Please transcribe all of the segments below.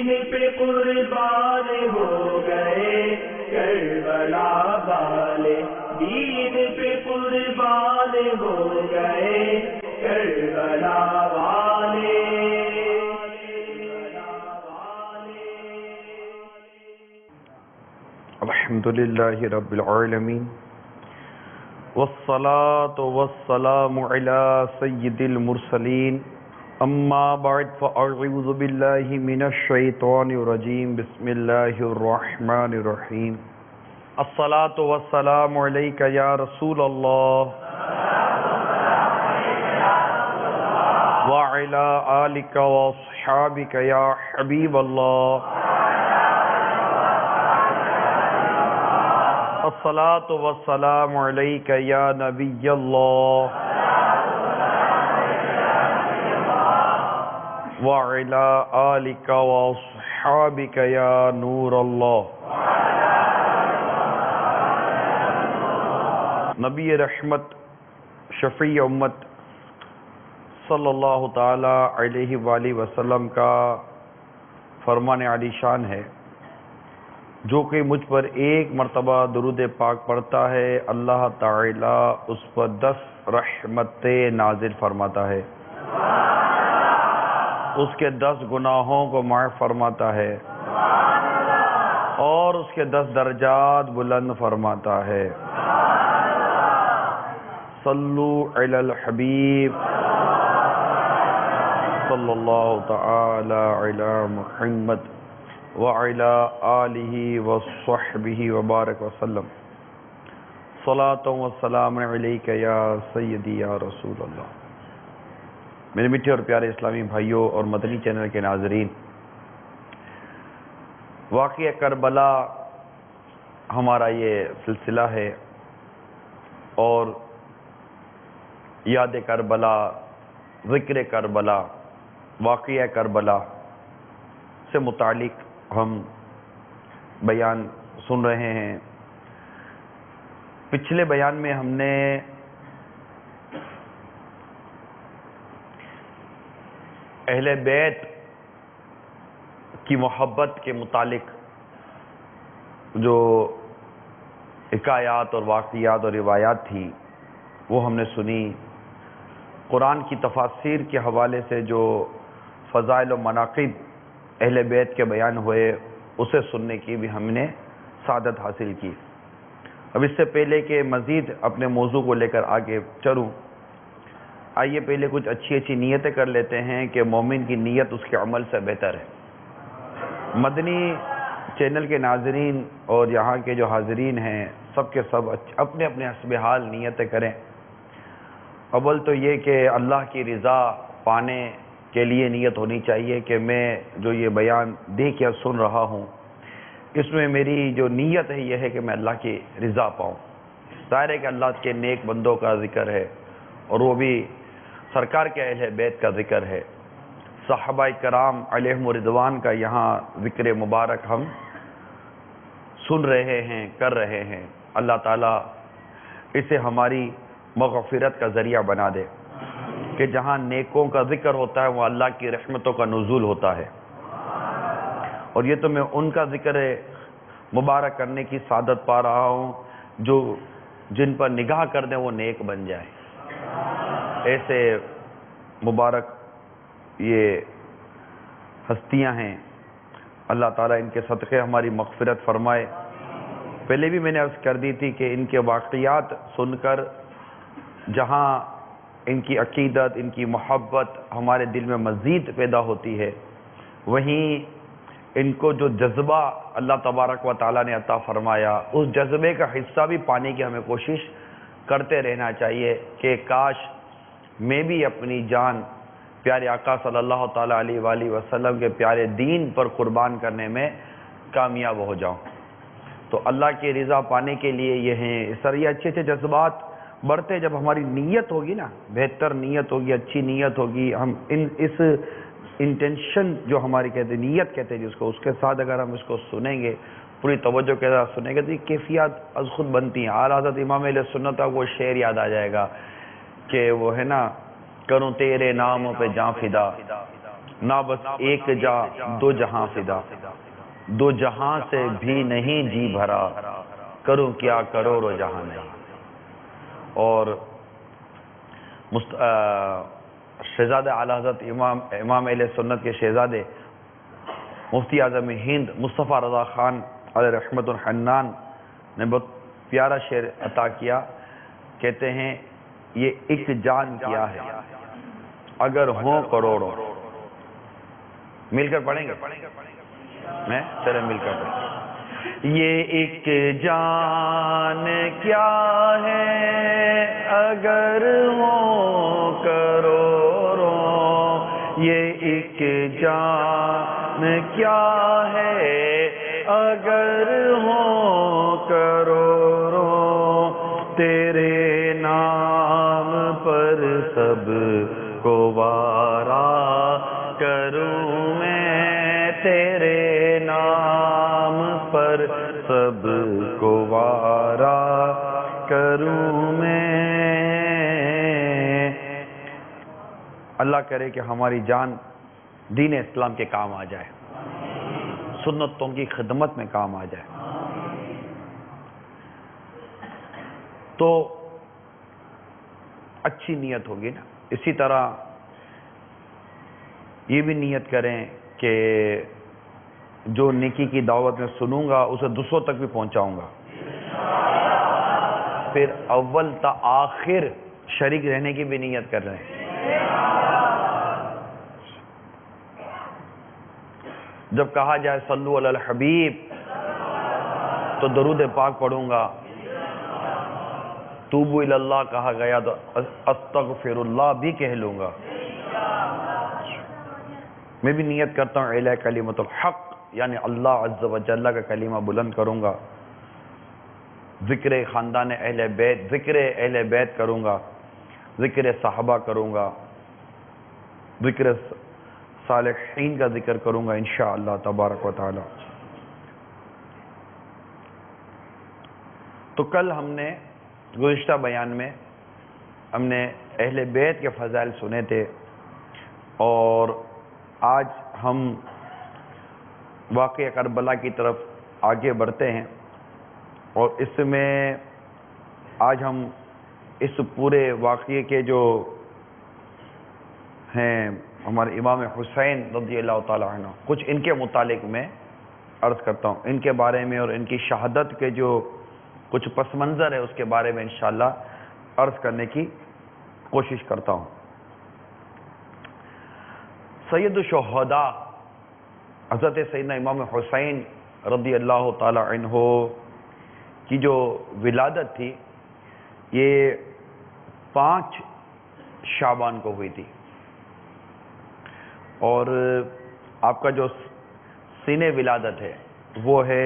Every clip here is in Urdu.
دین پہ قربان ہو گئے کربلا والے، دین پہ قربان ہو گئے کربلا والے۔ الحمدللہ رب العالمین والصلاة والسلام علی سید المرسلین، اما بعد فاعوذ باللہ من الشیطان الرجیم، بسم اللہ الرحمن الرحیم۔ الصلاة والسلام علیک یا رسول اللہ وعلی آلک واصحابک یا حبیب اللہ۔ الصلاة والسلام علیک یا نبی اللہ وعلی آلک واصحابک یا نور اللہ۔ نبی رحمت شفیع امت صلی اللہ تعالی علیہ وآلہ وسلم کا فرمان علی شان ہے، جو کہ مجھ پر ایک مرتبہ درود پاک پڑھتا ہے اللہ تعالی اس پر 10 رحمتیں نازل فرماتا ہے، اس کے 10 گناہوں کو معاف فرماتا ہے اور اس کے 10 درجات بلند فرماتا ہے۔ صلو علی الحبیب صلی اللہ تعالی علی محمد وعلی آلہ وصحبہ وبارک وسلم۔ صلاۃ و سلام علیک یا سیدی یا رسول اللہ۔ میرے میٹھے اور پیارے اسلامی بھائیوں اور مدنی چینل کے ناظرین، واقعہ کربلا ہمارا یہ سلسلہ ہے، اور یاد کربلا، ذکر کربلا، واقعہ کربلا سے متعلق ہم بیان سن رہے ہیں۔ پچھلے بیان میں ہم نے اہل بیت کی محبت کے متعلق جو حکایات اور واقعات اور روایات تھی وہ ہم نے سنی۔ قرآن کی تفاسیر کے حوالے سے جو فضائل و مناقب اہل بیت کے بیان ہوئے اسے سننے کی بھی ہم نے سعادت حاصل کی۔ اب اس سے پہلے کہ مزید اپنے موضوع کو لے کر آگے چلوں، آئیے پہلے کچھ اچھی نیتیں کر لیتے ہیں کہ مومن کی نیت اس کے عمل سے بہتر ہے۔ مدنی چینل کے ناظرین اور یہاں کے جو حاضرین ہیں سب کے سب اپنے اپنے حسب حال نیتیں کریں۔ اول تو یہ کہ اللہ کی رضا پانے کے لیے نیت ہونی چاہیے کہ میں جو یہ بیان دیکھ یا سن رہا ہوں اس میں میری جو نیت ہے یہ ہے کہ میں اللہ کی رضا پاؤں۔ ظاہر ہے کہ اللہ کے نیک بندوں کا ذکر ہے اور وہ بھی سرکار کے اہل بیت کا ذکر ہے، صحابہ کرام علیہم رضوان کا یہاں ذکر مبارک ہم سن رہے ہیں، کر رہے ہیں۔ اللہ تعالیٰ اسے ہماری مغفرت کا ذریعہ بنا دے کہ جہاں نیکوں کا ذکر ہوتا ہے وہ اللہ کی رحمتوں کا نزول ہوتا ہے، اور یہ تو میں ان کا ذکر مبارک کرنے کی سعادت پا رہا ہوں جو جن پر نگاہ کر دیں وہ نیک بن جائیں۔ ایسے مبارک یہ ہستیاں ہیں، اللہ تعالیٰ ان کے صدقے ہماری مغفرت فرمائے۔ پہلے بھی میں نے عرض کر دی تھی کہ ان کے واقعات سن کر جہاں ان کی عقیدت، ان کی محبت ہمارے دل میں مزید پیدا ہوتی ہے، وہیں ان کو جو جذبہ اللہ تبارک و تعالیٰ نے عطا فرمایا اس جذبے کا حصہ بھی پانے کی ہمیں کوشش کرتے رہنا چاہیے کہ کاش میں بھی اپنی جان پیارے آقا صلی اللہ تعالیٰ علیہ وآلہ وسلم کے پیارے دین پر قربان کرنے میں کامیاب ہو جاؤں۔ تو اللہ کی رضا پانے کے لیے یہ ہیں، اس طرح یہ اچھے جذبات بڑھتے جب ہماری نیت ہوگی نا، بہتر نیت ہوگی، اچھی نیت ہوگی، ہم اس انٹینشن جو ہماری کہتے ہیں نیت کہتے ہیں جس کو، اس کے ساتھ اگر ہم اس کو سنیں گے، پوری توجہ کے ساتھ سنیں گے تو یہ کیفیات از خود بنتی ہیں۔ اعلیٰ حضرت امام اہل سنت کا وہ شعر یاد آ جائے گا کہ وہ ہے نا، کروں تیرے نام پہ جاں فدا، نہ بس ایک جا دو جہاں فدا، دو جہاں سے بھی نہیں جی بھرا، کروں کیا کروڑوں جہاں نہیں۔ اور شہزادہ اعلیٰ حضرت امام اہل سنت کے شہزادے مفتی اعظم ہند مصطفیٰ رضا خان علیہ رحمت الحنان نے بہت پیارا شعر عطا کیا، کہتے ہیں یہ ایک جان کیا ہے اگر ہوں کروڑوں۔ مل کر پڑھیں گے؟ میں چلے مل کر پڑھیں۔ یہ ایک جان کیا ہے اگر ہوں کروڑوں، یہ ایک جان کیا ہے اگر ہوں کروڑوں، تیرے نام پر سب کو وارا کروں میں، تیرے نام پر سب کو وارا کروں میں۔ اللہ کرے کہ ہماری جان دین اسلام کے کام آ جائے، سنتوں کی خدمت میں کام آ جائے۔ تو اچھی نیت ہوگی نا۔ اسی طرح یہ بھی نیت کریں کہ جو نیکی کی دعوت میں سنوں گا اسے دوسروں تک بھی پہنچاؤں گا، پھر اول تا آخر شریک رہنے کی بھی نیت کر رہے ہیں۔ جب کہا جائے صلو علی الحبیب تو درود پاک پڑھوں گا، توبو الی اللہ کہا گیا تو استغفر اللہ بھی کہہ لوں گا۔ میں بھی نیت کرتا ہوں اعلی کلمۃ الحق، یعنی اللہ عز و جل کا کلمہ بلند کروں گا، ذکر خاندان اہل بیت، ذکر اہل بیت کروں گا، ذکر صحابہ کروں گا، ذکر صالحین کا ذکر کروں گا انشاءاللہ تبارک و تعالی۔ تو کل ہم نے گزشتہ بیان میں ہم نے اہل بیت کے فضائل سنے تھے، اور آج ہم واقعہ کربلا کی طرف آگے بڑھتے ہیں، اور اس میں آج ہم اس پورے واقعے کے جو ہیں ہمارے امام حسین رضی اللہ تعالیٰ عنہ، کچھ ان کے متعلق میں عرض کرتا ہوں، ان کے بارے میں اور ان کی شہادت کے جو کچھ پس منظر ہے اس کے بارے میں انشاءاللہ عرض کرنے کی کوشش کرتا ہوں۔ سید الشہداء حضرت سیدنا امام حسین رضی اللہ تعالی عنہ کی جو ولادت تھی یہ 5 شعبان کو ہوئی تھی، اور آپ کا جو سن ولادت ہے وہ ہے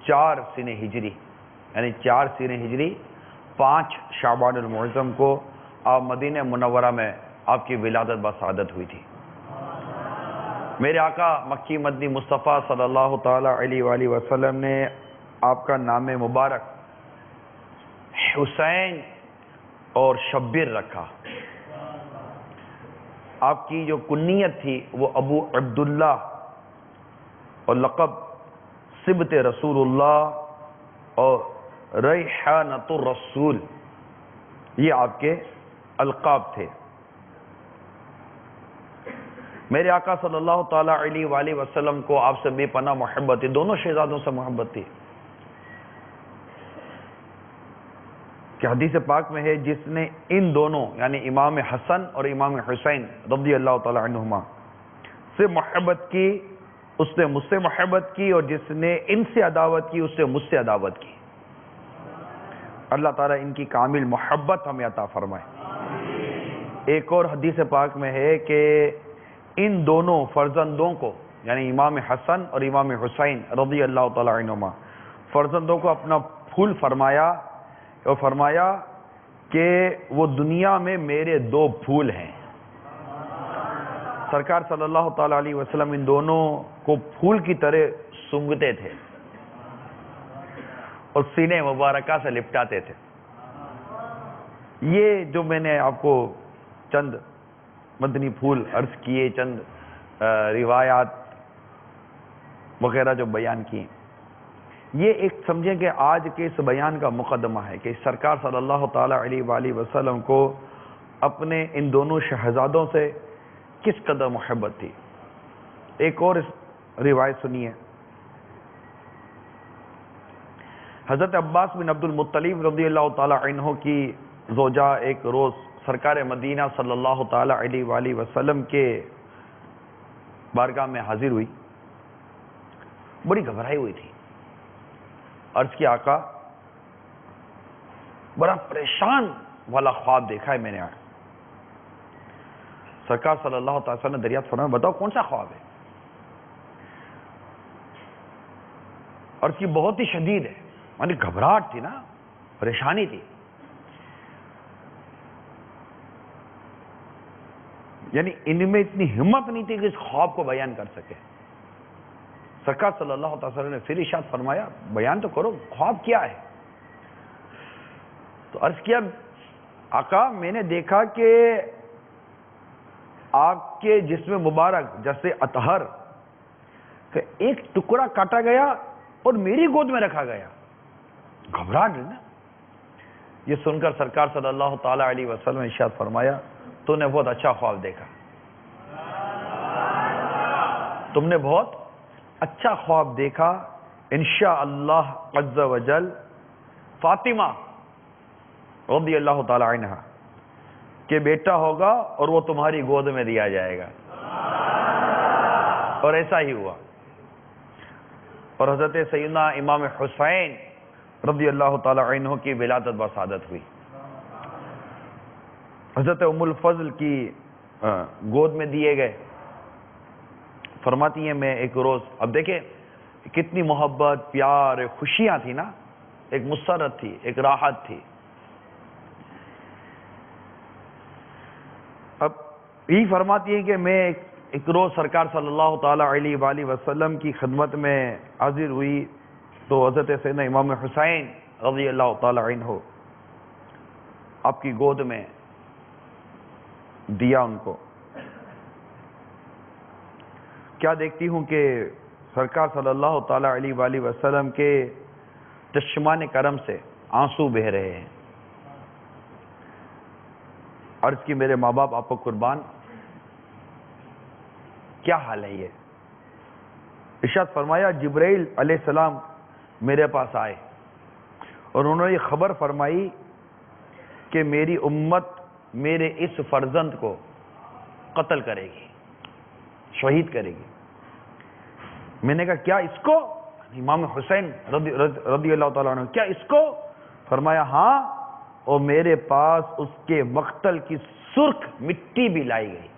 4 سن ہجری، یعنی 4 سن ہجری 5 شعبان المعظم کو آپ مدینہ منورہ میں آپ کی ولادت بسعادت ہوئی تھی۔ میرے آقا مکی مدنی مصطفیٰ صلی اللہ تعالی علیہ وآلہ وسلم نے آپ کا نام مبارک حسین اور شبیر رکھا۔ آپ کی جو کنیت تھی وہ ابو عبداللہ اور لقب صبت رسول اللہ اور ریحانۃ الرسول، یہ آپ کے القاب تھے۔ میرے آقا صلی اللہ تعالی علیہ وآلہ وسلم کو آپ سے بے پناہ محبت تھی، دونوں شہزادوں سے محبت تھی، کہ حدیث پاک میں ہے جس نے ان دونوں یعنی امام حسن اور امام حسین رضی اللہ تعالی عنہما سے محبت کی اس نے مجھ سے محبت کی، اور جس نے ان سے عداوت کی اس نے مجھ سے عداوت کی۔ اللہ تعالیٰ ان کی کامل محبت ہمیں عطا فرمائے۔ ایک اور حدیث پاک میں ہے کہ ان دونوں فرزندوں کو یعنی امام حسن اور امام حسین رضی اللہ تعالی عنہما فرزندوں کو اپنا پھول فرمایا، اور فرمایا کہ وہ دنیا میں میرے 2 پھول ہیں۔ سرکار صلی اللہ تعالی علیہ وسلم ان دونوں کو پھول کی طرح سونگھتے تھے اور سینے مبارکہ سے لپٹاتے تھے۔ یہ جو میں نے آپ کو چند مدنی پھول عرض کیے، چند روایات وغیرہ جو بیان کی، یہ ایک سمجھیں کہ آج کے اس بیان کا مقدمہ ہے کہ سرکار صلی اللہ تعالی علیہ وآلہ وسلم کو اپنے ان دونوں شہزادوں سے کس قدر محبت تھی۔ ایک اور روایت سنیے، حضرت عباس بن عبد المطلب رضی اللہ تعالی عنہ کی زوجہ ایک روز سرکار مدینہ صلی اللہ تعالی علیہ وآلہ وسلم کے بارگاہ میں حاضر ہوئی، بڑی گھبرائی ہوئی تھی۔ عرض کی آقا بڑا پریشان والا خواب دیکھا ہے میں نے۔ سرکار صلی اللہ تعالی وسلم نے دریافت فرمایا بتاؤ کون سا خواب ہے؟ عرض کی بہت ہی شدید ہے، یعنی گھبراہٹ تھی نا، پریشانی تھی، یعنی ان میں اتنی ہمت نہیں تھی کہ اس خواب کو بیان کر سکے۔ سرکار صلی اللہ تعالی وسلم نے پھر ارشاد فرمایا بیان تو کرو، خواب کیا ہے؟ تو عرض کیا آقا میں نے دیکھا کہ آپ کے جسم مبارک جیسے اطہر کہ ایک ٹکڑا کاٹا گیا اور میری گود میں رکھا گیا۔ گھبراہٹ نا، یہ سن کر سرکار صلی اللہ تعالی علیہ وسلم نے ارشاد فرمایا تو نے بہت اچھا خواب دیکھا، تم نے بہت اچھا خواب دیکھا، انشاءاللہ عز و جل فاطمہ رضی اللہ تعالی عنہ کہ بیٹا ہوگا اور وہ تمہاری گود میں دیا جائے گا، اور ایسا ہی ہوا۔ اور حضرت سیدنا امام حسین رضی اللہ تعالی عنہ کی ولادت بسعادت ہوئی، حضرت ام الفضل کی گود میں دیے گئے۔ فرماتی ہیں میں ایک روز، اب دیکھیں کتنی محبت، پیار، خوشیاں تھی نا، ایک مسرت تھی، ایک راحت تھی۔ اب یہی فرماتی ہیں کہ میں ایک روز سرکار صلی اللہ تعالی علیہ وآلہ وسلم کی خدمت میں حاضر ہوئی تو حضرت سیدنا امام حسین رضی اللہ تعالی عنہ آپ کی گود میں دیا ان کو۔ کیا دیکھتی ہوں کہ سرکار صلی اللہ تعالی علیہ وآلہ وسلم کے چشمان کرم سے آنسو بہہ رہے ہیں۔ عرض کی میرے ماں باپ آپ کو قربان، کیا حال ہے یہ؟ ارشاد فرمایا جبرائیل علیہ السلام میرے پاس آئے اور انہوں نے یہ خبر فرمائی کہ میری امت میرے اس فرزند کو قتل کرے گی، شہید کرے گی۔ میں نے کہا کیا اس کو؟ امام حسین رضی اللہ تعالیٰ عنہ کیا اس کو؟ فرمایا ہاں، اور میرے پاس اس کے مقتل کی سرخ مٹی بھی لائی گئی۔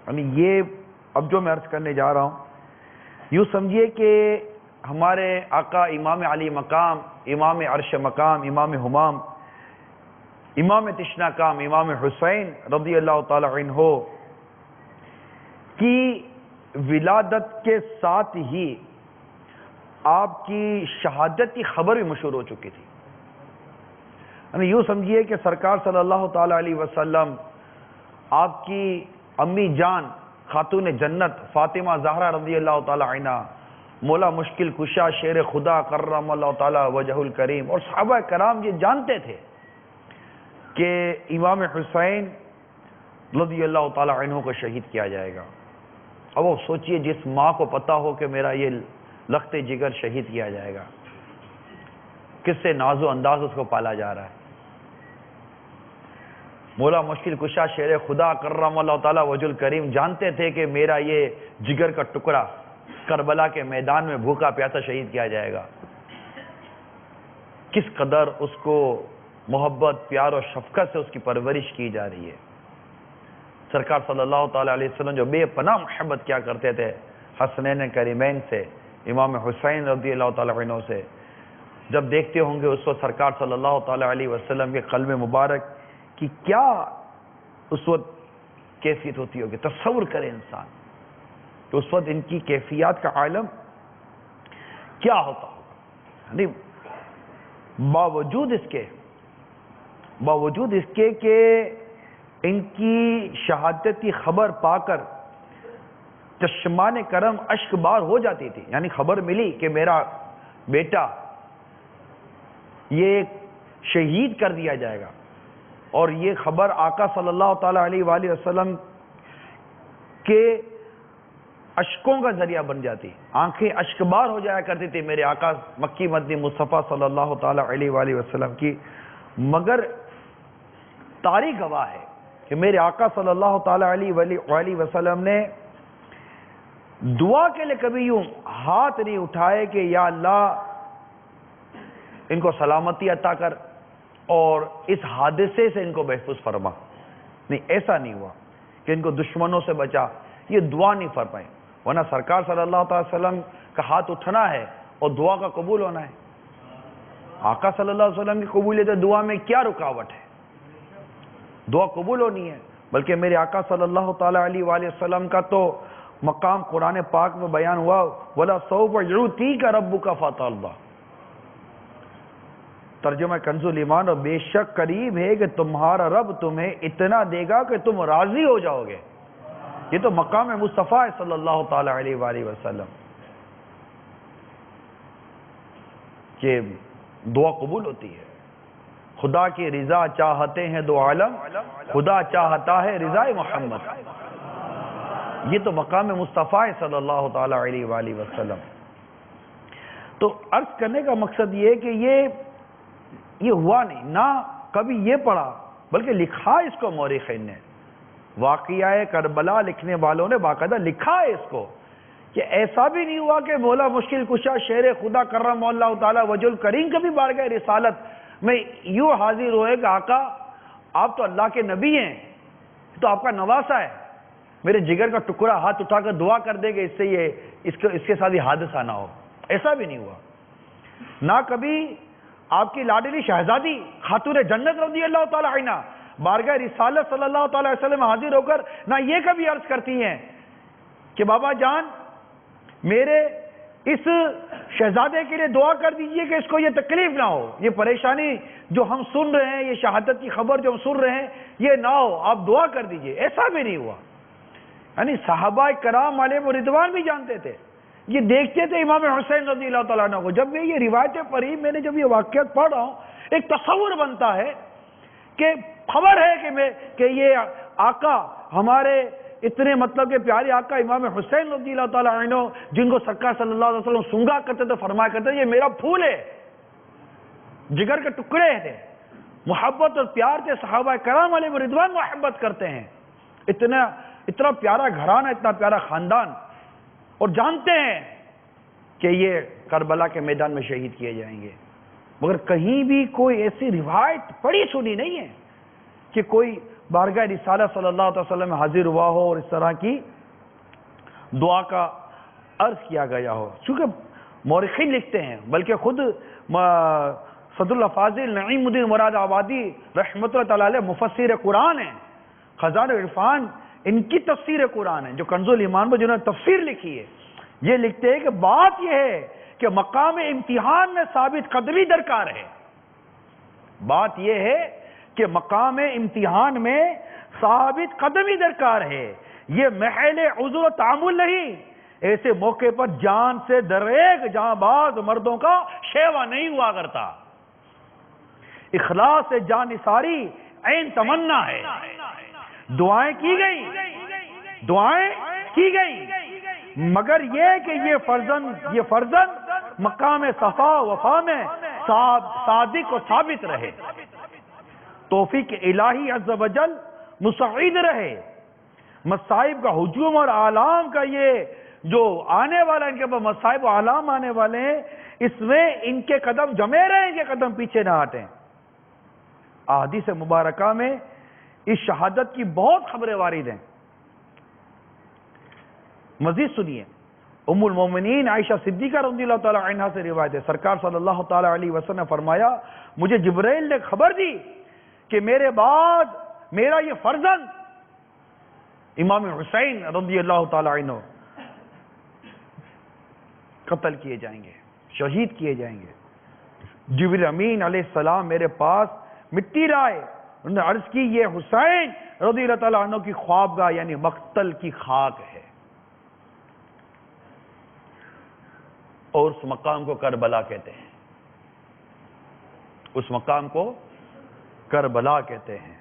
یعنی یہ اب جو میں عرض کرنے جا رہا ہوں، یوں سمجھیے کہ ہمارے آقا امام علی مقام، امام عرش مقام، امام ہمام، امام تشنا کام، امام حسین رضی اللہ تعالی عنہ کی ولادت کے ساتھ ہی آپ کی شہادت کی خبر بھی مشہور ہو چکی تھی۔ یعنی یوں سمجھیے کہ سرکار صلی اللہ تعالی علیہ وسلم آپ کی امی جان خاتون جنت فاطمہ زہرا رضی اللہ تعالی عنہ، مولا مشکل کشا شیر خدا کرم اللہ تعالی وجہ الکریم، اور صحابہ کرام یہ جانتے تھے کہ امام حسین رضی اللہ تعالی عنہ کو شہید کیا جائے گا۔ اب وہ سوچئے جس ماں کو پتا ہو کہ میرا یہ لخت جگر شہید کیا جائے گا، کس سے ناز و انداز اس کو پالا جا رہا ہے۔ مولا مشکل کشا شیر خدا کرم اللہ تعالی وجہ الکریم جانتے تھے کہ میرا یہ جگر کا ٹکڑا کربلا کے میدان میں بھوکا پیاسا شہید کیا جائے گا۔ کس قدر اس کو محبت، پیار اور شفقت سے اس کی پرورش کی جا رہی ہے۔ سرکار صلی اللہ تعالی علیہ وسلم جو بے پناہ محبت کیا کرتے تھے حسنین کریمین سے، امام حسین رضی اللہ تعالی عنہ سے، جب دیکھتے ہوں گے اس وقت سرکار صلی اللہ تعالی علیہ وسلم کے قلب مبارک کی کیا اس وقت کیفیت ہوتی ہوگی، تصور کرے انسان کہ اس وقت ان کی کیفیات کا عالم کیا ہوتا ہوگا۔ یعنی باوجود اس کے کہ ان کی شہادت کی خبر پا کر چشمان کرم اشک بار ہو جاتی تھی. یعنی خبر ملی کہ میرا بیٹا یہ شہید کر دیا جائے گا، اور یہ خبر آقا صلی اللہ تعالی علیہ وآلہ وسلم کے اشکوں کا ذریعہ بن جاتی، آنکھیں اشکبار ہو جایا کرتی تھی میرے آقا مکی مدنی مصطفیٰ صلی اللہ تعالی علیہ وآلہ وسلم کی. مگر تاریخ گواہ ہے کہ میرے آقا صلی اللہ تعالی علیہ وآلہ وسلم نے دعا کے لیے کبھی یوں ہاتھ نہیں اٹھائے کہ یا اللہ ان کو سلامتی عطا کر اور اس حادثے سے ان کو محفوظ فرما. نہیں، ایسا نہیں ہوا کہ ان کو دشمنوں سے بچا، یہ دعا نہیں فرمائے. ورنہ سرکار صلی اللہ تعالی وسلم کا ہاتھ اٹھنا ہے اور دعا کا قبول ہونا ہے. آقا صلی اللہ علیہ وسلم کی قبولیت دعا میں کیا رکاوٹ ہے؟ دعا قبول ہونی ہے. بلکہ میرے آقا صلی اللہ تعالی علیہ وآلہ وسلم کا تو مقام قرآن پاک میں بیان ہوا، وَلَا سَوْفَ يُعْطِيكَ رَبُّكَ فَتَرْضَىٰ. ترجمہ کنز الایمان، اور بے شک قریب ہے کہ تمہارا رب تمہیں اتنا دے گا کہ تم راضی ہو جاؤ گے. یہ تو مقام مصطفیٰ ہے صلی اللہ تعالی علیہ وآلہ وسلم کہ دعا قبول ہوتی ہے. خدا کی رضا چاہتے ہیں دو عالم، خدا چاہتا ہے رضا محمد. یہ تو مقام مصطفیٰ ہے صلی اللہ تعالی علیہ وآلہ وسلم. تو عرض کرنے کا مقصد یہ ہے کہ یہ ہوا نہیں، نہ کبھی یہ پڑھا، بلکہ لکھا اس کو مورخین نے. واقعہ کربلا لکھنے والوں نے باقاعدہ لکھا ہے اس کو کہ ایسا بھی نہیں ہوا کہ مولا مشکل کشا شیر خدا کرم اللہ تعالی وجہ الکریم کبھی بارگاہ رسالت میں یوں حاضر ہوئے کہ آقا آپ تو اللہ کے نبی ہیں، تو آپ کا نواسا ہے، میرے جگر کا ٹکڑا ہاتھ اٹھا کر دعا کر دے کہ اس کے ساتھ یہ حادثہ نہ ہو. ایسا بھی نہیں ہوا. نہ کبھی آپ کی لاڈلی شہزادی خاتون جنت رضی اللہ تعالی عنہ بارگاہ رسالت صلی اللہ تعالی وسلم حاضر ہو کر نہ یہ کبھی عرض کرتی ہیں کہ بابا جان میرے اس شہزادے کے لیے دعا کر دیجئے کہ اس کو یہ تکلیف نہ ہو، یہ پریشانی جو ہم سن رہے ہیں، یہ شہادت کی خبر جو ہم سن رہے ہیں یہ نہ ہو، آپ دعا کر دیجئے. ایسا بھی نہیں ہوا. یعنی صحابہ کرام علیہ رضوان بھی جانتے تھے، یہ دیکھتے تھے امام حسین رضی اللہ تعالیٰ عنہ کو. جب میں یہ روایتیں پڑھی، میں نے جب یہ واقعات پڑھ رہا ہوں، ایک تصور بنتا ہے کہ خبر ہے کہ یہ آقا ہمارے اتنے مطلب کہ پیارے آقا امام حسین رضی اللہ تعالیٰ عنہ جن کو سرکار صلی اللہ علیہ وسلم سنگا کرتے تھے، فرمایا کرتے تھے یہ میرا پھول ہے، جگر کے ٹکڑے تھے، محبت اور پیار سے صحابہ کرام علیہ رضوان محبت کرتے ہیں. اتنا پیارا گھرانہ، اتنا پیارا خاندان، اور جانتے ہیں کہ یہ کربلا کے میدان میں شہید کیے جائیں گے. مگر کہیں بھی کوئی ایسی روایت پڑھی سنی نہیں ہے کہ کوئی بارگاہ رسالہ صلی اللہ علیہ وسلم میں حاضر ہوا ہو اور اس طرح کی دعا کا عرض کیا گیا ہو. چونکہ مورخین لکھتے ہیں، بلکہ خود صدر الفاضل نعیم الدین مراد آبادی رحمۃ اللہ تعالی علیہ مفسر قرآن ہیں، خزانہ عرفان ان کی تفسیر قرآن ہے، جو کنز الایمان میں جنہوں نے تفسیر لکھی ہے. یہ لکھتے ہیں کہ بات یہ ہے کہ مقام امتحان میں ثابت قدمی درکار ہے. بات یہ ہے کہ مقام امتحان میں ثابت قدمی درکار ہے. یہ محل عذر و تعامل نہیں. ایسے موقع پر جان سے دریغ جہاں باز مردوں کا شیوا نہیں ہوا کرتا. اخلاص سے جان نثاری عین تمنا ہے. دعائیں کی گئی مگر یہ کہ یہ فرزند مقام صفا وفا میں صادق و ثابت رہے، توفیق الہی عز و جل مساعد رہے. مصائب کا ہجوم اور آلام کا یہ جو آنے والا ان کے پاس مصائب و آلام آنے والے ہیں، اس میں ان کے قدم جمے رہیں، ان کے قدم پیچھے نہ ہٹیں. احادیث مبارکہ میں اس شہادت کی بہت خبریں وارد ہیں. مزید سنیے، ام المومنین عائشہ صدیقہ رضی اللہ تعالی عنہا سے روایت ہے، سرکار صلی اللہ تعالی علیہ وسلم نے فرمایا مجھے جبرائیل نے خبر دی کہ میرے بعد میرا یہ فرزند امام حسین رضی اللہ تعالی عنہ قتل کیے جائیں گے، شہید کیے جائیں گے. جبریل امین علیہ السلام میرے پاس مٹی لائے، انہوں نے عرض کی یہ حسین رضی اللہ تعالیٰ عنہ کی خوابگاہ یعنی مقتل کی خاک ہے. اور اس مقام کو کربلا کہتے ہیں، اس مقام کو کربلا کہتے ہیں۔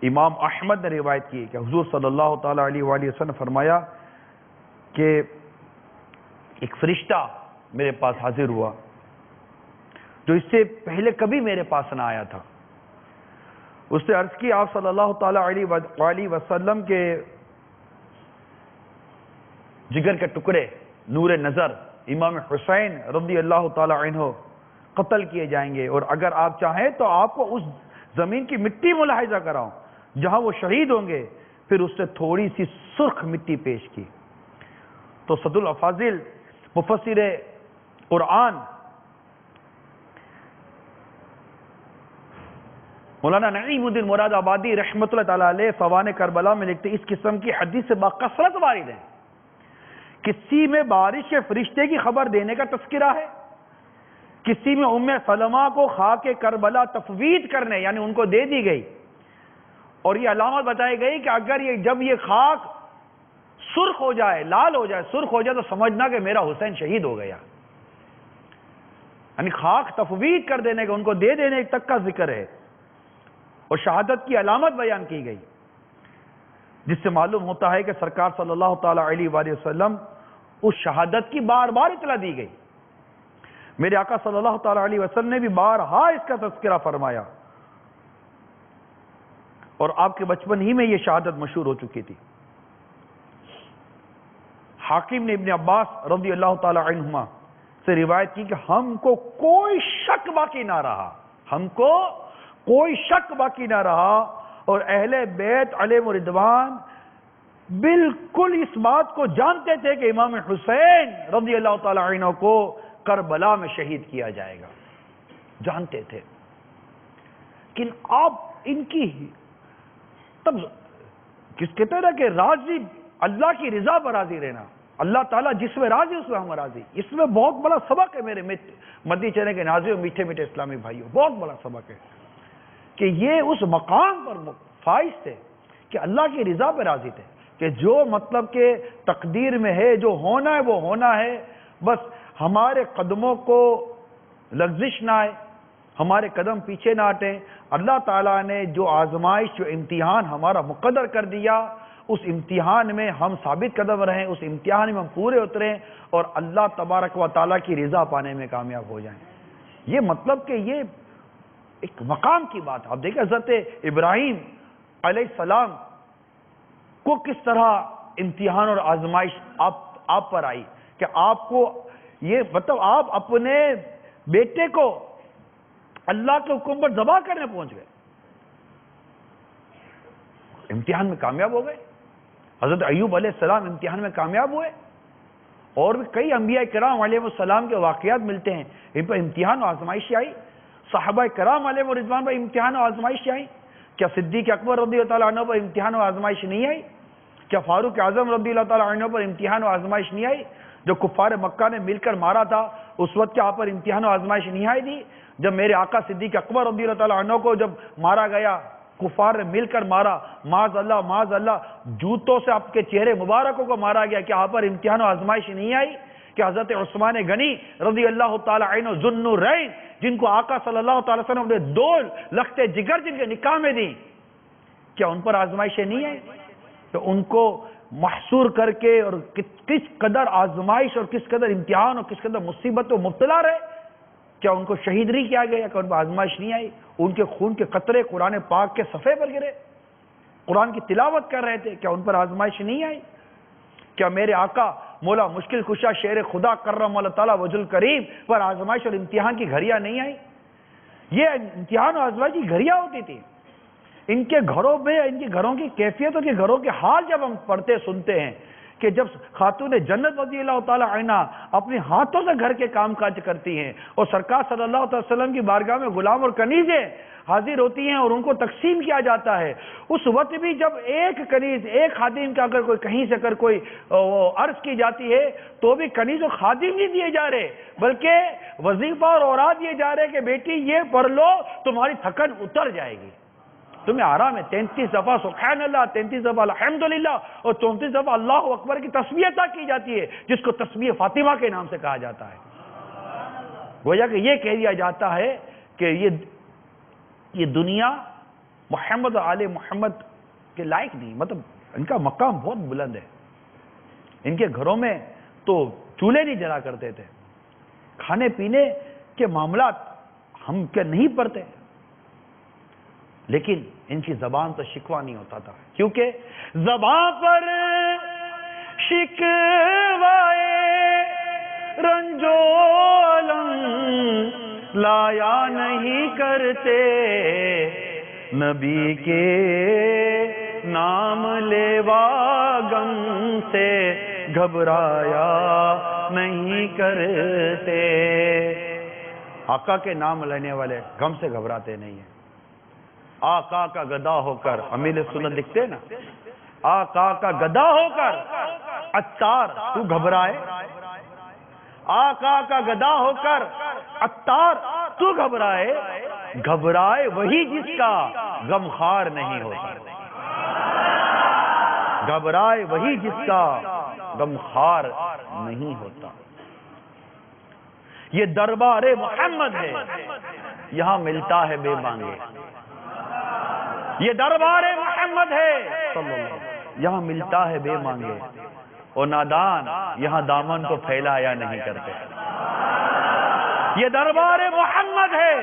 امام احمد نے روایت کی کہ حضور صلی اللہ تعالیٰ علیہ وآلہ وسلم نے فرمایا کہ ایک فرشتہ میرے پاس حاضر ہوا جو اس سے پہلے کبھی میرے پاس نہ آیا تھا۔ اس نے عرض کی آپ صلی اللہ تعالیٰ علیہ وسلم کے جگر کے ٹکڑے نور نظر امام حسین رضی اللہ تعالیٰ عنہ قتل کیے جائیں گے، اور اگر آپ چاہیں تو آپ کو اس زمین کی مٹی ملاحظہ کراؤں جہاں وہ شہید ہوں گے۔ پھر اس نے تھوڑی سی سرخ مٹی پیش کی تو صد الافاضل مفسر قرآن مولانا نعیم الدین مراد آبادی رحمۃ اللہ تعالیٰ علیہ فوان کربلا میں لکھتے اس قسم کی حدیث سے بکثرت وارد ہیں۔ کسی میں بارش کے فرشتے کی خبر دینے کا تذکرہ ہے، کسی میں ام سلمہ کو خاک کربلا تفویض کرنے یعنی ان کو دے دی گئی، اور یہ علامت بتائی گئی کہ اگر جب یہ خاک سرخ ہو جائے، لال ہو جائے، سرخ ہو جائے تو سمجھنا کہ میرا حسین شہید ہو گیا، یعنی خاک تفویض کر دینے کا، ان کو دے دینے تک کا ذکر ہے، اور شہادت کی علامت بیان کی گئی، جس سے معلوم ہوتا ہے کہ سرکار صلی اللہ تعالیٰ علیہ وآلہ وسلم اس شہادت کی بار بار اطلاع دی گئی۔ میرے آقا صلی اللہ تعالیٰ علیہ وسلم نے بھی بارہا اس کا تذکرہ فرمایا، اور آپ کے بچپن ہی میں یہ شہادت مشہور ہو چکی تھی۔ حاکم نے ابن عباس رضی اللہ تعالیٰ عنہما سے روایت کی کہ ہم کو کوئی شک باقی نہ رہا، ہم کو کوئی شک باقی نہ رہا، اور اہل بیت علیہ رضوان بالکل اس بات کو جانتے تھے کہ امام حسین رضی اللہ تعالیٰ عنہ کو کربلا میں شہید کیا جائے گا، جانتے تھے۔ لیکن آپ ان کی تب کس کہتے ہیں کہ راضی اللہ کی رضا پر راضی رہنا، اللہ تعالیٰ جس میں راضی اس میں ہم راضی، اس میں بہت بڑا سبق ہے میرے مدنی چینل کے ناظرین، میٹھے میٹھے اسلامی بھائیوں، بہت بڑا سبق ہے کہ یہ اس مقام پر فائز تھے کہ اللہ کی رضا پہ راضی تھے، کہ جو مطلب کہ تقدیر میں ہے، جو ہونا ہے وہ ہونا ہے، بس ہمارے قدموں کو لغزش نہ آئے، ہمارے قدم پیچھے نہ ہٹیں۔ اللہ تعالیٰ نے جو آزمائش، جو امتحان ہمارا مقدر کر دیا، اس امتحان میں ہم ثابت قدم رہیں، اس امتحان میں ہم پورے اتریں، اور اللہ تبارک و تعالیٰ کی رضا پانے میں کامیاب ہو جائیں۔ یہ مطلب کہ یہ ایک مقام کی بات ہے۔ آپ دیکھیں حضرت ابراہیم علیہ السلام کو کس طرح امتحان اور آزمائش آپ پر آئی، کہ آپ کو یہ مطلب آپ اپنے بیٹے کو اللہ کے حکم پر ذبح کرنے پہنچ گئے، امتحان میں کامیاب ہو گئے۔ حضرت ایوب علیہ السلام امتحان میں کامیاب ہوئے، اور بھی کئی انبیاء کرام علیہ السلام کے واقعات ملتے ہیں، ان پر امتحان و آزمائش آئی۔ صحابہ کرام علیہ رضوان پر امتحان و آزمائش آئی، کیا صدیق اکبر رضی اللہ تعالیٰ عنہ پر امتحان و آزمائش نہیں آئی؟ کیا فاروق اعظم رضی اللہ تعالیٰ عنہ پر امتحان و آزمائش نہیں آئی؟ جو کفار مکہ نے مل کر مارا تھا اس وقت کیا آپ پر امتحان و آزمائش نہیں آئی تھی؟ جب میرے آقا صدیق اکبر رضی اللہ تعالیٰ عنہ کو جب مارا گیا، کفار نے مل کر مارا، معاذ اللہ جوتوں سے آپ کے چہرے مبارکوں کو مارا گیا، کیا آپ پر امتحان و آزمائش نہیں آئی؟ کہ حضرت عثمان غنی رضی اللہ تعالیٰ عنہ ذو النورین، جن کو آقا صلی اللہ تعالیٰ وسلم نے 2 لخت جگر جن کے نکاح میں دی، کیا ان پر آزمائشیں نہیں آئی؟ تو ان کو محصور کر کے، اور کس قدر آزمائش اور کس قدر امتحان اور کس قدر مصیبت و مبتلا رہے، کیا ان کو شہید نہیں کیا گیا؟ کہ ان پر آزمائش نہیں آئی؟ ان کے خون کے قطرے قرآن پاک کے صفحے پر گرے، قرآن کی تلاوت کر رہے تھے، کیا ان پر آزمائش نہیں آئی؟ کیا میرے آقا مولا مشکل کشا شیر خدا کرم اللہ تعالیٰ وجہ الکریم پر آزمائش اور امتحان کی گھڑیاں نہیں آئی؟ یہ امتحان اور آزمائش کی گھڑیاں ہوتی تھی۔ ان کے گھروں میں، ان کے گھروں کی کیفیت اور گھروں کے حال جب ہم پڑھتے سنتے ہیں کہ جب خاتون جنت رضی اللہ تعالیٰ عنہ اپنے ہاتھوں سے گھر کے کام کاج کرتی ہیں، اور سرکار صلی اللہ علیہ وسلم کی بارگاہ میں غلام اور کنیزیں حاضر ہوتی ہیں اور ان کو تقسیم کیا جاتا ہے، اس وقت بھی جب ایک کنیز، ایک خادم کا اگر کوئی کہیں سے اگر کوئی عرض کی جاتی ہے تو بھی کنیز و خادم نہیں دیے جا رہے، بلکہ وظیفہ اور اوراد دیے جا رہے کہ بیٹی یہ پڑھ لو تمہاری تھکن اتر جائے گی، تمہیں آرام ہے. 33 دفعہ سبحان اللہ، 33 دفعہ الحمدللہ اور 34 دفعہ اللہ اکبر کی تسبیح عطا کی جاتی ہے، جس کو تسبیح فاطمہ کے نام سے کہا جاتا ہے. گویا کہ یہ کہہ دیا جاتا ہے کہ یہ دنیا محمد اور آل محمد کے لائق نہیں، مطلب ان کا مقام بہت بلند ہے. ان کے گھروں میں تو چولہے نہیں جلا کرتے تھے، کھانے پینے کے معاملات ہم کیا نہیں پڑھتے، لیکن ان کی زبان پر شکوہ نہیں ہوتا تھا، کیونکہ زبان پر شکوائے رنجو علم لایا نہیں کرتے، نبی کے نام لیوا غم سے گھبرایا نہیں کرتے. آقا کے نام لینے والے غم سے گھبراتے نہیں ہیں. آقا کا گدا ہو کر امیر سنت لکھتے نا، آقا کا گدا ہو کر عطار تو گھبرائے، آقا کا گدا ہو کر عطار تو گھبرائے، گھبرائے وہی جس کا غم خار نہیں ہوتا، گھبرائے وہی جس کا غم خار نہیں ہوتا. یہ دربار محمد ہے، یہاں ملتا ہے بے مانگے. یہ دربار محمد ہے یہاں ملتا ہے بے مانگے، اور نادان یہاں دامن کو پھیلایا نہیں کرتے. یہ دربار محمد ہے،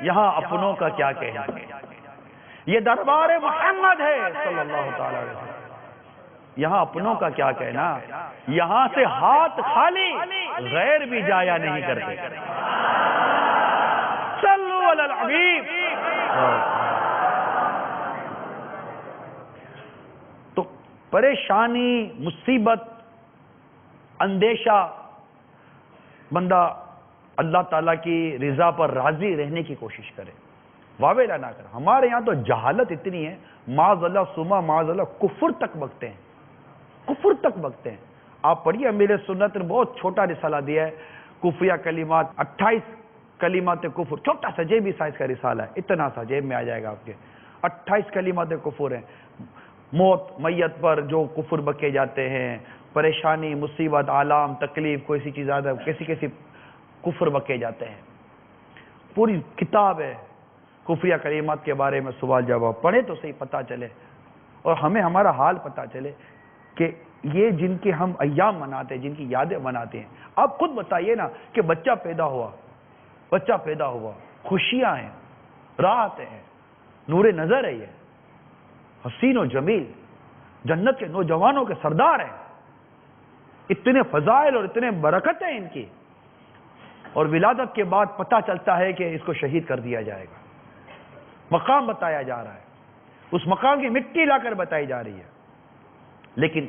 یہاں اپنوں کا کیا کہنا. یہ دربار محمد ہے صلی اللہ تعالی علیہ وسلم، یہاں اپنوں کا کیا کہنا. یہاں سے ہاتھ خالی غیر بھی جایا نہیں کرتے. صلو علی الحبیب. تو پریشانی، مصیبت، اندیشہ، بندہ اللہ تعالیٰ کی رضا پر راضی رہنے کی کوشش کرے، واویلا نہ کرے. ہمارے یہاں تو جہالت اتنی ہے، معاذ اللہ سما معاذ اللہ کفر تک بکتے ہیں، کفر تک بکتے ہیں. آپ پڑھیے امیر سنت نے بہت چھوٹا رسالہ دیا ہے، کفریہ کلمات، 28 کلمات کفر، چھوٹا سا جیبی سائز کا رسالہ ہے، اتنا سا جیب میں آ جائے گا آپ کے. 28 کلمات کفر ہیں. موت میت پر جو کفر بکے جاتے ہیں، پریشانی، مصیبت، آلام، تکلیف، کوئی سی چیز آدھا کیسی کفر بکے جاتے ہیں. پوری کتاب ہے کفریہ کلمات کے بارے میں، سوال جواب پڑھے تو صحیح پتہ چلے، اور ہمیں ہمارا حال پتہ چلے کہ یہ جن کے ہم ایام مناتے ہیں، جن کی یادیں مناتے ہیں. آپ خود بتائیے نا کہ بچہ پیدا ہوا، خوشیاں ہیں، راحت ہیں، نور نظر ہے، یہ حسین و جمیل، جنت کے نوجوانوں کے سردار ہیں، اتنے فضائل اور اتنے برکت ہیں ان کی، اور ولادت کے بعد پتہ چلتا ہے کہ اس کو شہید کر دیا جائے گا. مقام بتایا جا رہا ہے، اس مقام کی مٹی لا کر بتائی جا رہی ہے. لیکن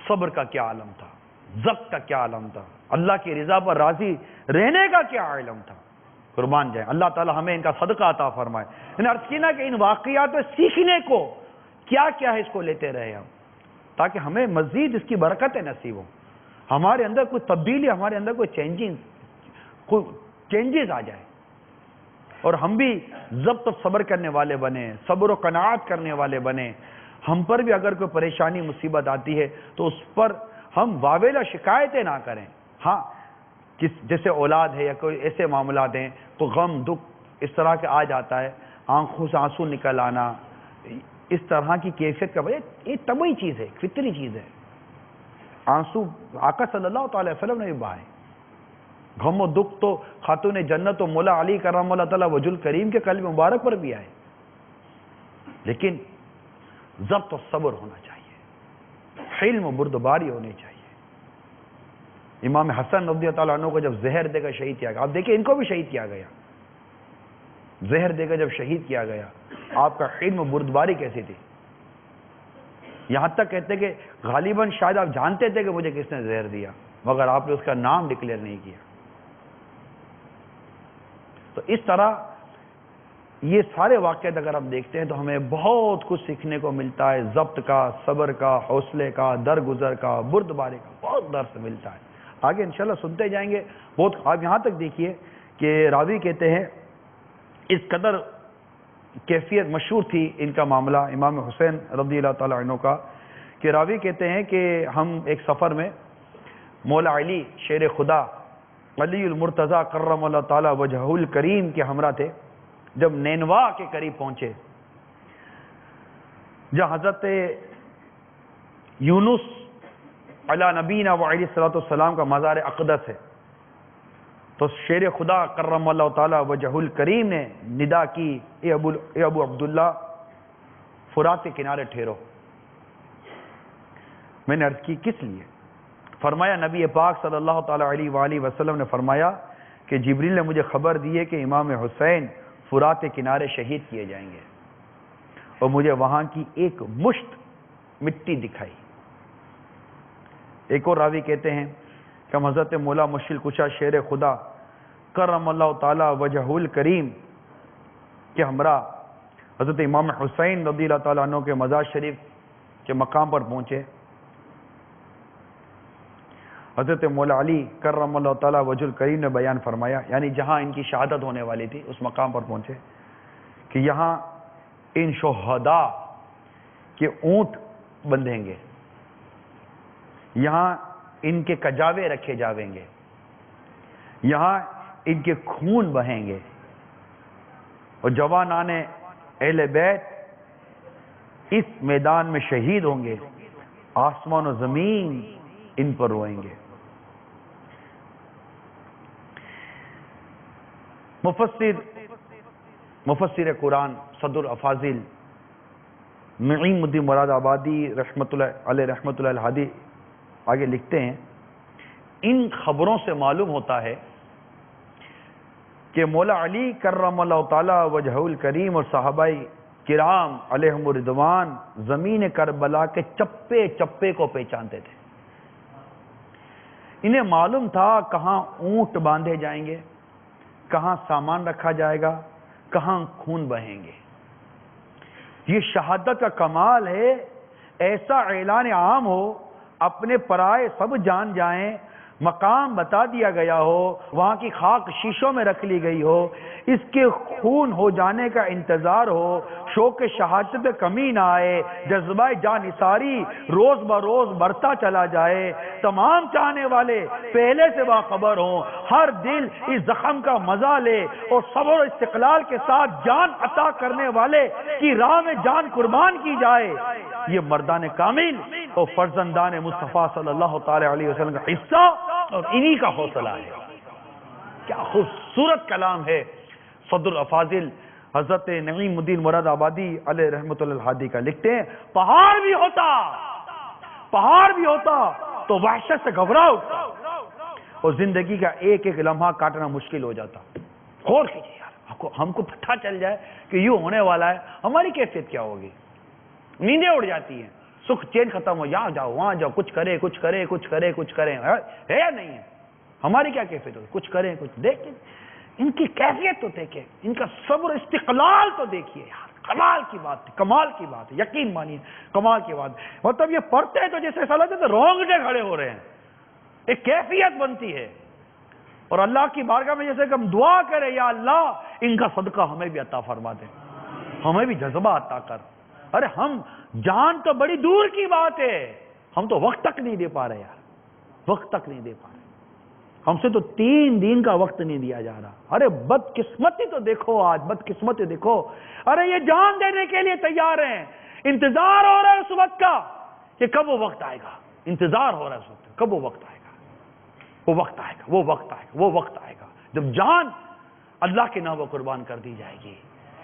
صبر کا کیا عالم تھا، ضبط کا کیا عالم تھا، اللہ کی رضا پر راضی رہنے کا کیا عالم تھا. قربان جائیں، اللہ تعالی ہمیں ان کا صدقہ عطا فرمائے. انہیں عرض کی نا کہ ان واقعات میں سیکھنے کو کیا کیا ہے، اس کو لیتے رہے ہم، تاکہ ہمیں مزید اس کی برکتیں نصیب ہوں. ہمارے اندر کوئی تبدیلی، ہمارے اندر کوئی چینجز آ جائے، اور ہم بھی ضبط و صبر کرنے والے بنے، صبر و قناعت کرنے والے بنے. ہم پر بھی اگر کوئی پریشانی مصیبت آتی ہے تو اس پر ہم واویلا شکایتیں نہ کریں. ہاں جیسے اولاد ہے یا کوئی ایسے معاملات ہیں تو غم دکھ اس طرح کے آ جاتا ہے، آنکھوں سے آنسو نکل آنا، اس طرح کی کیفیت کا وجہ یہ طبعی چیز ہے، فطری چیز ہے. آنسو آقا صلی اللہ تعالی وسلم نے بھی بہائے. غم و دکھ تو خاتون جنت و مولا علی کرم اللہ تعالی وجہ الکریم کے قلب مبارک پر بھی آئے. لیکن ضبط و صبر ہونا چاہیے، حلم و بردباری ہونی چاہیے. امام حسن رضی اللہ عنہ کو جب زہر دے کر شہید کیا گیا، آپ دیکھیں ان کو بھی شہید کیا گیا، زہر دے کر جب شہید کیا گیا، آپ کا حلم و بردباری کیسی تھی. یہاں تک کہتے کہ غالباً شاید آپ جانتے تھے کہ مجھے کس نے زہر دیا، مگر آپ نے اس کا نام ڈکلیئر نہیں کیا. تو اس طرح یہ سارے واقعات اگر ہم دیکھتے ہیں تو ہمیں بہت کچھ سیکھنے کو ملتا ہے، ضبط کا، صبر کا، حوصلے کا، درگزر کا، بردباری کا بہت درس ملتا ہے. آگے انشاءاللہ سنتے جائیں گے. بہت آپ یہاں تک دیکھیے کہ راوی کہتے ہیں اس قدر کیفیت مشہور تھی ان کا معاملہ امام حسین رضی اللہ تعالیٰ عنہ کا کہ راوی کہتے ہیں کہ ہم ایک سفر میں مولا علی شیر خدا علی المرتضیٰ کرم اللہ تعالیٰ وجہ الکریم کے ہمراہ تھے. جب نینوا کے قریب پہنچے جہاں حضرت یونس علی نبینا و علیہ الصلوۃ والسلام کا مزار اقدس ہے، تو شیر خدا کرم اللہ تعالیٰ وجہ الکریم نے ندا کی، اے ابو عبداللہ فرات کے کنارے ٹھہرو. میں نے عرض کی کس لیے؟ فرمایا نبی پاک صلی اللہ تعالیٰ علیہ وآلہ وسلم نے فرمایا کہ جبریل نے مجھے خبر دی ہے کہ امام حسین فرات کے کنارے شہید کیے جائیں گے، اور مجھے وہاں کی ایک مشت مٹی دکھائی. ایک اور راوی کہتے ہیں کہ ہم حضرت مولا مشکل کشا شیر خدا کرم اللہ تعالیٰ وجہ الکریم کے ہمراہ حضرت امام حسین رضی اللہ تعالیٰ عنہ کے مزار شریف کے مقام پر پہنچے. حضرت مولا علی کرم اللہ تعالیٰ وجہ الکریم نے بیان فرمایا، یعنی جہاں ان کی شہادت ہونے والی تھی اس مقام پر پہنچے کہ یہاں ان شہداء کے اونٹ بندھیں گے، یہاں ان کے کجاوے رکھے جاویں گے، یہاں ان کے خون بہیں گے، اور جوانان اہل بیت اس میدان میں شہید ہوں گے، آسمان و زمین ان پر روئیں گے. مفسر قرآن صدر افاضل نعیم الدین مراد آبادی رحمۃ اللہ علیہ رحمۃ اللہ الہادی آگے لکھتے ہیں، ان خبروں سے معلوم ہوتا ہے کہ مولا علی کرم اللہ تعالی وجہ الکریم اور صحابہ کرام علیہم الرضوان زمین کربلا کے چپے چپے کو پہچانتے تھے. انہیں معلوم تھا کہاں اونٹ باندھے جائیں گے، کہاں سامان رکھا جائے گا، کہاں خون بہیں گے. یہ شہادت کا کمال ہے. ایسا اعلان عام ہو، اپنے پرائے سب جان جائیں، مقام بتا دیا گیا ہو، وہاں کی خاک شیشوں میں رکھ لی گئی ہو، اس کے خون ہو جانے کا انتظار ہو، شوق شہادت میں کمی نہ آئے، جذبہ جان نثاری روز بروز بڑھتا چلا جائے، تمام چاہنے والے پہلے سے باخبر ہوں، ہر دل اس زخم کا مزہ لے، اور صبر و استقلال کے ساتھ جان عطا کرنے والے کی راہ میں جان قربان کی جائے. یہ مردان کامل اور فرزندان مصطفیٰ صلی اللہ تعالی علیہ وسلم کا حصہ اور انہی کا حوصلہ ہے. کیا خوبصورت کلام ہے صدر افاضل حضرت نعیم الدین مراد آبادی علیہ رحمۃ اللہ الہادی کا. لکھتے ہیں پہاڑ بھی ہوتا تو وحشت سے گھبرا اٹھتا، اور زندگی کا ایک ایک لمحہ کاٹنا مشکل ہو جاتا. غور کیجیے یار، ہم کو پتہ چل جائے کہ یوں ہونے والا ہے، ہماری کیفیت کیا ہوگی؟ نیندیں اڑ جاتی ہیں، سکھ چین ختم ہو، یہاں جاؤ وہاں جاؤ، کچھ کریں ہے یا نہیں ہے؟ ہماری کیا کیفیت ہوگی؟ کچھ کریں کچھ دیکھیں. ان کی کیفیت تو دیکھیں، ان کا صبر استقلال تو دیکھیے یار. کمال کی بات ہے، یقین مانیے کمال کی بات. مطلب یہ پڑھتے ہیں تو جیسے ایسا لگتا ہے رونگٹے کھڑے ہو رہے ہیں. ایک کیفیت بنتی ہے، اور اللہ کی بارگاہ میں جیسے کہ ہم دعا کریں یا اللہ ان کا صدقہ ہمیں بھی عطا فرما دے، ہمیں بھی جذبہ عطا کر. ارے ہم جان تو بڑی دور کی بات ہے، ہم تو وقت تک نہیں دے پا رہے یار، وقت تک نہیں دے پا رہے. ہم سے تو 3 دن کا وقت نہیں دیا جا رہا. ارے بدقسمتی تو دیکھو، آج بدقسمتی دیکھو. ارے یہ جان دینے کے لیے تیار ہیں، انتظار ہو رہا ہے اس وقت کا کہ کب وہ وقت آئے گا. انتظار ہو رہا ہے اس وقت کب وہ وقت آئے گا. وہ وقت آئے گا جب جان اللہ کے نام قربان کر دی جائے گی.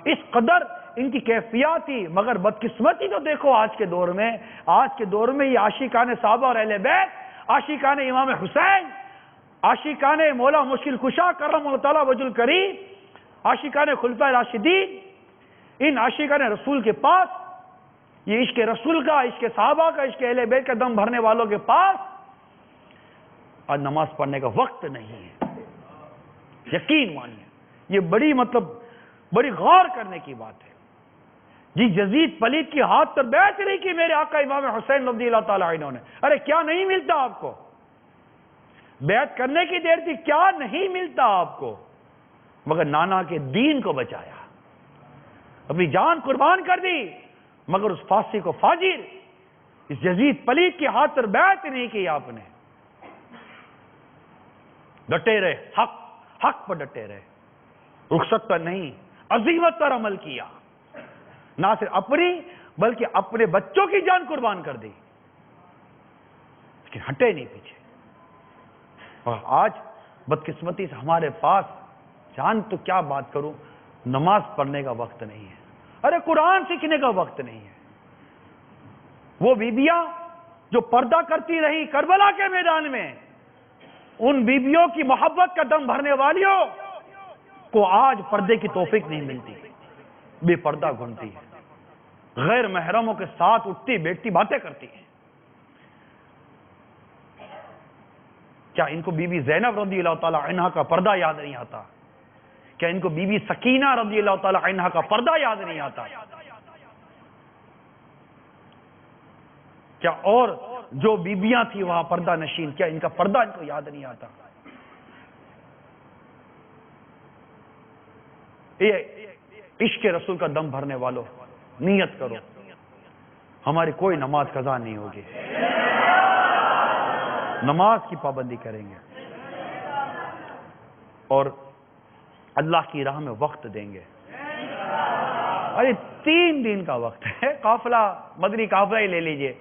اس قدر ان کی کیفیات تھی. مگر بدقسمتی تو دیکھو آج کے دور میں یہ عاشقان صحابہ اور اہل بیت، عاشقان امام حسین، عاشقان مولا مشکل کشا کرم اللہ تعالیٰ وجہ الکریم، عاشقان خلفائے راشدین، ان عاشقان رسول کے پاس، یہ عشق رسول کا، عشق صحابہ کا، عشق اہل بیت کا دم بھرنے والوں کے پاس آج نماز پڑھنے کا وقت نہیں ہے. یقین مانیے یہ بڑی غور کرنے کی بات ہے. جی یزید پلید کی ہاتھ پر بیعت نہیں کی میرے آقا امام حسین رضی اللہ تعالیٰ عنہ نے. ارے کیا نہیں ملتا آپ کو؟ بیعت کرنے کی دیر تھی، کیا نہیں ملتا آپ کو؟ مگر نانا کے دین کو بچایا. اپنی جان قربان کر دی، مگر اس فاسق کو فاجر، اس یزید پلیت کے ہاتھ پر بیعت نہیں کی آپ نے. ڈٹے رہے، حق پر ڈٹے رہے، رخصت پر نہیں، عزیمت پر عمل کیا، نہ صرف اپنی بلکہ اپنے بچوں کی جان قربان کر دی، لیکن ہٹے نہیں پیچھے. اور آج بدقسمتی سے ہمارے پاس جان تو کیا بات کروں، نماز پڑھنے کا وقت نہیں ہے، ارے قرآن سیکھنے کا وقت نہیں ہے. وہ بیبیاں جو پردہ کرتی رہی کربلا کے میدان میں، ان بیبیوں کی محبت کا دم بھرنے والیوں کو آج پردے کی توفیق نہیں ملتی، بے پردہ گھومتی ہے، غیر محرموں کے ساتھ اٹھتی بیٹھتی باتیں کرتی ہیں. کیا ان کو بی بی زینب رضی اللہ تعالی عنہا کا پردہ یاد نہیں آتا؟ کیا ان کو بی بی سکینہ رضی اللہ تعالی عنہا کا پردہ یاد نہیں آتا؟ کیا اور جو بیبیاں تھی وہاں پردہ نشین، کیا ان کا پردہ ان کو یاد نہیں آتا؟ یہ عشق رسول کا دم بھرنے والوں، نیت کرو ہماری کوئی نماز قضا نہیں ہوگی، نماز کی پابندی کریں گے اور اللہ کی راہ میں وقت دیں گے. ارے 3 دن کا وقت ہے، قافلہ مدنی قافلہ ہی لے لیجئے،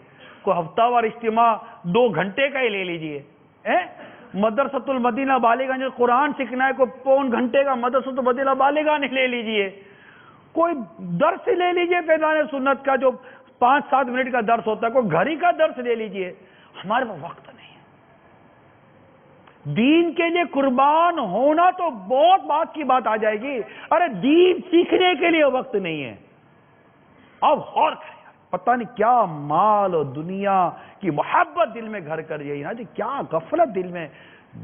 کوئی ہفتہ وار اجتماع 2 گھنٹے کا ہی لے لیجئے. مدرسۃ المدینہ بالیگنج قرآن سیکھنا ہے، کوئی 1.25 گھنٹے کا مدرسۃ المدینہ بالیگنج لے لیجئے، کوئی درس لے لیجئے فیضان سنت کا جو 5-7 منٹ کا درس ہوتا ہے، کوئی گھری کا درس لے لیجئے. ہمارے پاس وقت نہیں ہے. دین کے لیے قربان ہونا تو بہت بات کی بات آ جائے گی، ارے دین سیکھنے کے لیے وقت نہیں ہے. اب غور کریں، پتہ نہیں کیا مال اور دنیا کی محبت دل میں گھر کر گئی نا جی، کیا غفلت دل میں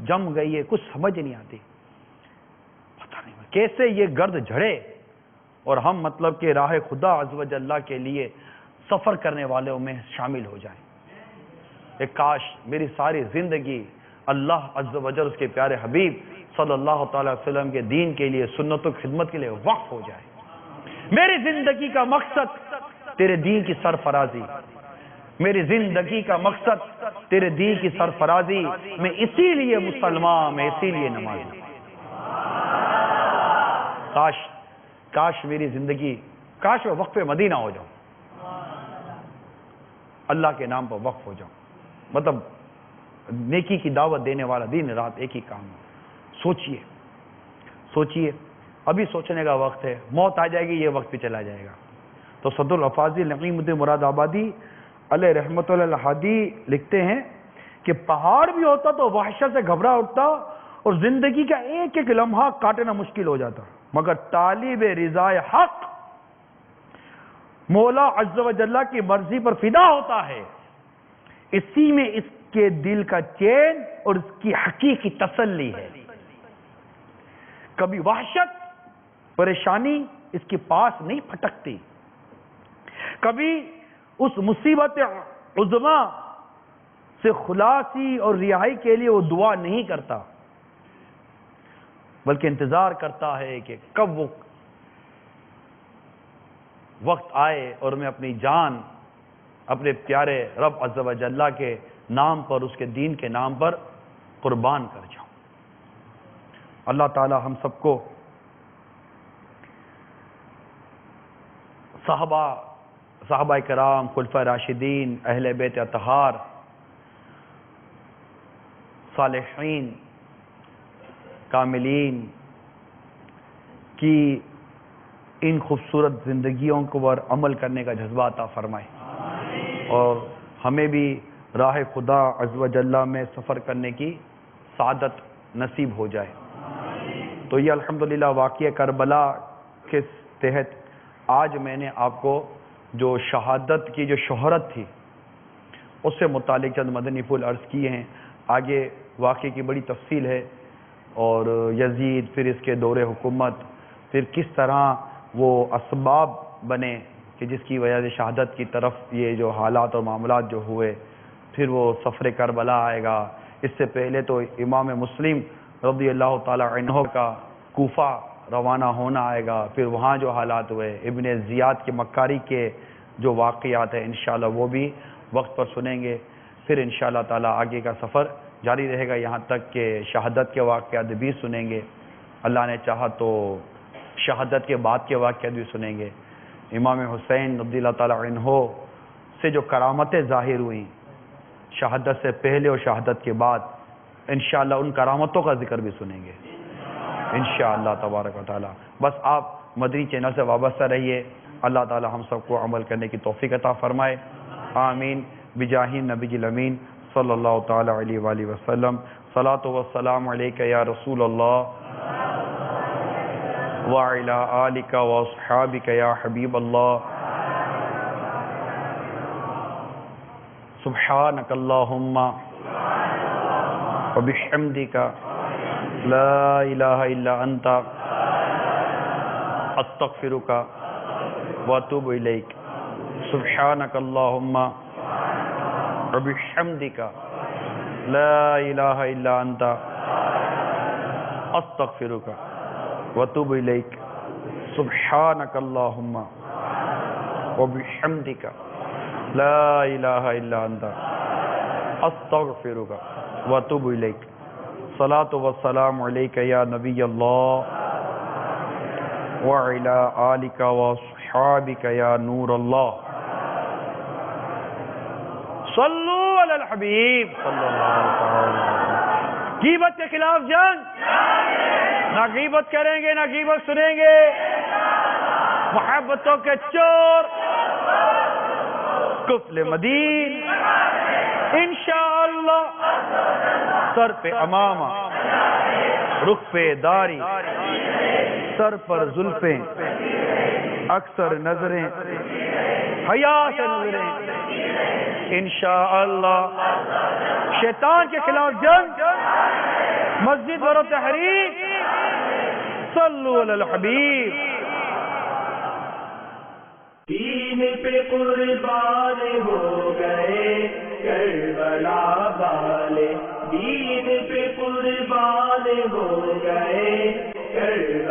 جم گئی ہے، کچھ سمجھ نہیں آتی. پتہ نہیں کیسے یہ گرد جھڑے اور ہم مطلب کہ راہ خدا عز و جل کے لیے سفر کرنے والوں میں شامل ہو جائیں. ایک کاش میری ساری زندگی اللہ عز و جل اس کے پیارے حبیب صلی اللہ تعالی وسلم کے دین کے لیے، سنت و خدمت کے لیے وقف ہو جائے. میری زندگی کا مقصد تیرے دین کی سرفرازی، میری زندگی کا مقصد تیرے دین کی سرفرازی. میں اسی لیے مسلمان، میں اسی لیے نمازی. کاش میری زندگی، کاش میں وقف مدینہ ہو جاؤں، اللہ کے نام پر وقف ہو جاؤں. مطلب نیکی کی دعوت دینے والا دن رات ایک ہی کام ہے. سوچئے ابھی سوچنے کا وقت ہے، موت آ جائے گی یہ وقت بھی چلا جائے گا. تو صدر الافاضل نعیم الدین مراد آبادی علیہ رحمت اللہ الحادی لکھتے ہیں کہ پہاڑ بھی ہوتا تو وحشت سے گھبرا اٹھتا اور زندگی کا ایک ایک لمحہ کاٹنا مشکل ہو جاتا، مگر طالب رضا حق مولا عز و جل کی مرضی پر فدا ہوتا ہے. اسی میں اس کے دل کا چین اور اس کی حقیقی تسلی ہے. کبھی وحشت پریشانی اس کے پاس نہیں پھٹکتی، کبھی اس مصیبت عظما سے خلاصی اور رہائی کے لیے وہ دعا نہیں کرتا، بلکہ انتظار کرتا ہے کہ کب وہ وقت آئے اور میں اپنی جان اپنے پیارے رب عز و جل کے نام پر، اس کے دین کے نام پر قربان کر جاؤں. اللہ تعالی ہم سب کو صحابہ کرام، خلفاء راشدین، اہل بیت اطہار، صالحین، کاملین کی ان خوبصورت زندگیوں کو پر عمل کرنے کا جذبہ عطا فرمائے اور ہمیں بھی راہ خدا عز و جل میں سفر کرنے کی سعادت نصیب ہو جائے. تو یہ الحمدللہ واقعہ کربلا کے تحت آج میں نے آپ کو جو شہادت کی جو شہرت تھی اس سے متعلق چند مدنی پھول عرض کیے ہیں. آگے واقعے کی بڑی تفصیل ہے اور یزید، پھر اس کے دور حکومت، پھر کس طرح وہ اسباب بنے کہ جس کی وجہ سے شہادت کی طرف یہ جو حالات اور معاملات جو ہوئے، پھر وہ سفر کربلا آئے گا. اس سے پہلے تو امام مسلم رضی اللہ تعالی عنہ کا کوفہ روانہ ہونا آئے گا، پھر وہاں جو حالات ہوئے، ابن زیاد کی مکاری کے جو واقعات ہیں انشاءاللہ وہ بھی وقت پر سنیں گے. پھر انشاءاللہ تعالی آگے کا سفر جاری رہے گا یہاں تک کہ شہادت کے واقعات بھی سنیں گے. اللہ نے چاہا تو شہادت کے بعد کے واقعات بھی سنیں گے. امام حسین رضی اللہ تعالی عنہ سے جو کرامتیں ظاہر ہوئیں شہادت سے پہلے اور شہادت کے بعد، انشاءاللہ ان کرامتوں کا ذکر بھی سنیں گے انشاءاللہ تبارک و تعالی. بس آپ مدنی چینل سے وابستہ رہیے. اللہ تعالی ہم سب کو عمل کرنے کی توفیق عطا فرمائے. آمین بجاہ نبی الامین صلی اللہ تعالی علیہ وآلہ وسلم. صلاۃ و السلام علیک یا رسول اللہ وعلی آلک و اصحابک یا حبیب اللہ. سبحانک اللہم وبحمدک لا الہ الا انت استغفرک واتوب الیک. سبحانک اللہم وبحمدک لا الہ الا انت استغفرک واتوب الیک. سبحانک اللہم وبحمدک لا الہ الا انت استغفرک واتوب الیک. صلاۃ والسلام علیک یا نبی اللہ وعلی آلک واصحابک یا نور اللہ. صلو علی الحبیب صلی اللہ علیہ وسلم. غیبت کے خلاف جنگ، نہ غیبت کریں گے نہ غیبت سنیں گے. محبتوں کے چور قفل مدین انشاءاللہ. سر پہ امامہ، رخ پہ داری، سر پر زلفیں، اکثر نظریں، حیا سے نظریں انشاءاللہ. شیطان کے خلاف جنگ، مسجد و تحریک. صلو علی الحبیب. دین پہ قربان ہو گئے کربلا والے، دین پہ قربان ہو گئے کربلا